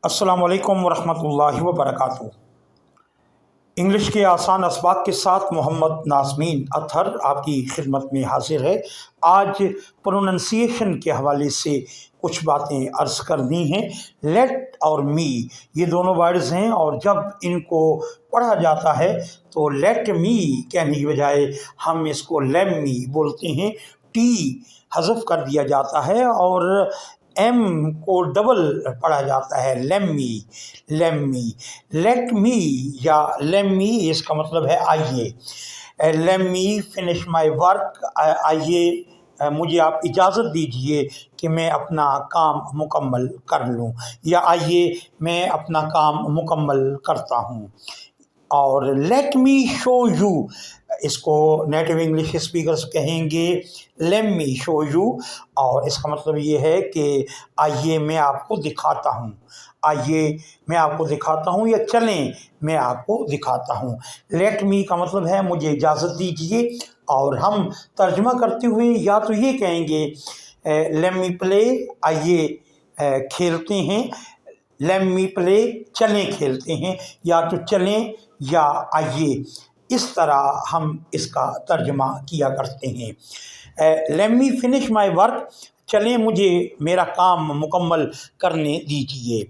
अस्सलाम वालेकुम वरहमतुल्लाहि वबरकातुहू। इंग्लिश के आसान असबाक के साथ मोहम्मद नाज़मीन अतहर आपकी खिदमत में हाजिर है। आज प्रोनंसिएशन के हवाले से कुछ बातें अर्ज़ करनी हैं। लेट और मी ये दोनों वर्ड्स हैं और जब इनको पढ़ा जाता है तो लेट मी कहने की बजाय हम इसको लेम मी बोलते हैं। टी हज़फ कर दिया जाता है और एम को डबल पढ़ा जाता है, लेमी लेमी। लेट मी या लेम मी इसका मतलब है आइए। Let me finish my work, आइए मुझे आप इजाज़त दीजिए कि मैं अपना काम मुकम्मल कर लूँ, या आइए मैं अपना काम मुकम्मल करता हूँ। और लेट मी शो यू, इसको नेटिव इंग्लिश स्पीकर्स कहेंगे लेट मी शो यू, और इसका मतलब ये है कि आइए मैं आपको दिखाता हूँ, आइए मैं आपको दिखाता हूँ, या चलें मैं आपको दिखाता हूँ। लेट मी का मतलब है मुझे इजाज़त दीजिए, और हम तर्जुमा करते हुए या तो ये कहेंगे लेट मी प्ले, आइए खेलते हैं, लेट मी प्ले चलें खेलते हैं, या तो चलें या आइए, इस तरह हम इसका तर्जमा किया करते हैं। Let me finish my work, चलें मुझे मेरा काम मुकम्मल करने दीजिए।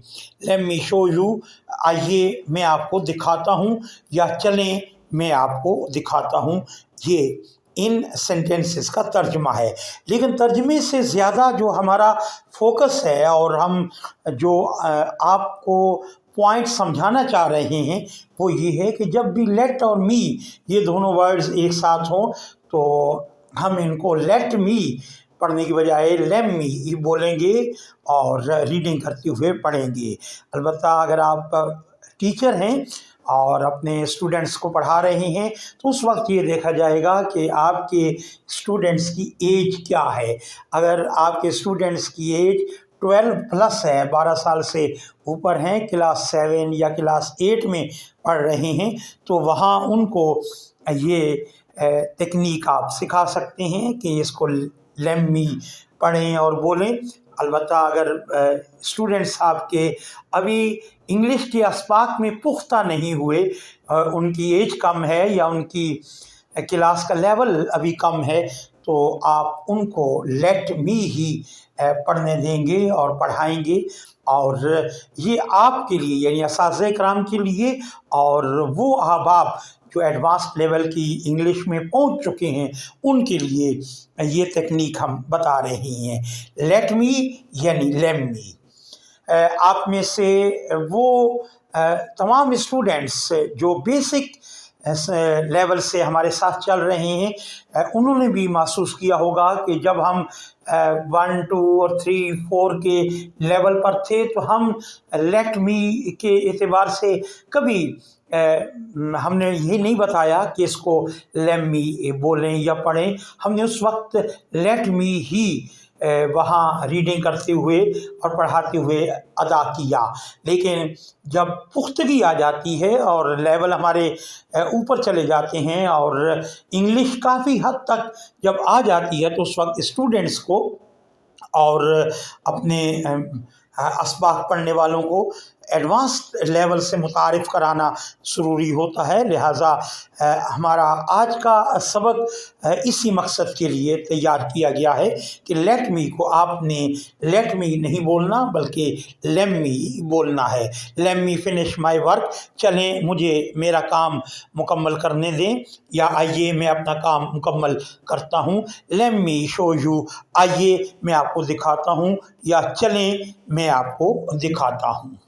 लेट मी शो यू, आइए मैं आपको दिखाता हूँ, या चलें मैं आपको दिखाता हूँ। ये इन सेंटेंसेस का तर्जमा है। लेकिन तर्जमे से ज़्यादा जो हमारा फोकस है और हम जो आपको पॉइंट समझाना चाह रहे हैं वो ये है कि जब भी लेट और मी ये दोनों वर्ड्स एक साथ हों तो हम इनको लेट मी पढ़ने की बजाय लेट मी बोलेंगे और रीडिंग करते हुए पढ़ेंगे। अलबत्ता अगर आप टीचर हैं और अपने स्टूडेंट्स को पढ़ा रहे हैं तो उस वक्त ये देखा जाएगा कि आपके स्टूडेंट्स की एज क्या है। अगर आपके स्टूडेंट्स की एज 12 प्लस है, 12 साल से ऊपर हैं, क्लास 7 या क्लास 8 में पढ़ रहे हैं, तो वहाँ उनको ये टेक्निक आप सिखा सकते हैं कि इसको लेट मी पढ़ें और बोलें। अलबत्ता अगर स्टूडेंट्स आपके अभी इंग्लिश के अस्पाक में पुख्ता नहीं हुए, उनकी एज कम है या उनकी क्लास का लेवल अभी कम है, तो आप उनको लेट मी ही पढ़ने देंगे और पढ़ाएंगे। और ये आपके लिए यानी असातिज़ा इकराम के लिए और वो अहबाब जो एडवांस लेवल की इंग्लिश में पहुंच चुके हैं उनके लिए ये टेक्निक हम बता रहे हैं। लेट मी यानी लेट मी। आप में से वो तमाम स्टूडेंट्स जो बेसिक लेवल से हमारे साथ चल रहे हैं उन्होंने भी महसूस किया होगा कि जब हम 1, 2 और 3, 4 के लेवल पर थे तो हम लेट मी के एतबार से कभी हमने ये नहीं बताया कि इसको लेट मी बोलें या पढ़ें। हमने उस वक्त लेट मी ही वहाँ रीडिंग करते हुए और पढ़ाते हुए अदा किया। लेकिन जब पुख्तगी आ जाती है और लेवल हमारे ऊपर चले जाते हैं और इंग्लिश काफ़ी हद तक जब आ जाती है तो उस वक्त स्टूडेंट्स को और अपने असबाक पढ़ने वालों को एडवांस लेवल से मुतारिफ़ कराना ज़रूरी होता है। लिहाजा हमारा आज का सबक इसी मकसद के लिए तैयार किया गया है कि लेट मी को आपने लेट मी नहीं बोलना बल्कि लेट मी बोलना है। Let me finish my work, चलें मुझे मेरा काम मुकम्मल करने दें, या आइए मैं अपना काम मुकम्मल करता हूँ। लेट मी शो यू, आइए मैं आपको दिखाता हूँ, या चलें मैं आपको दिखाता हूँ।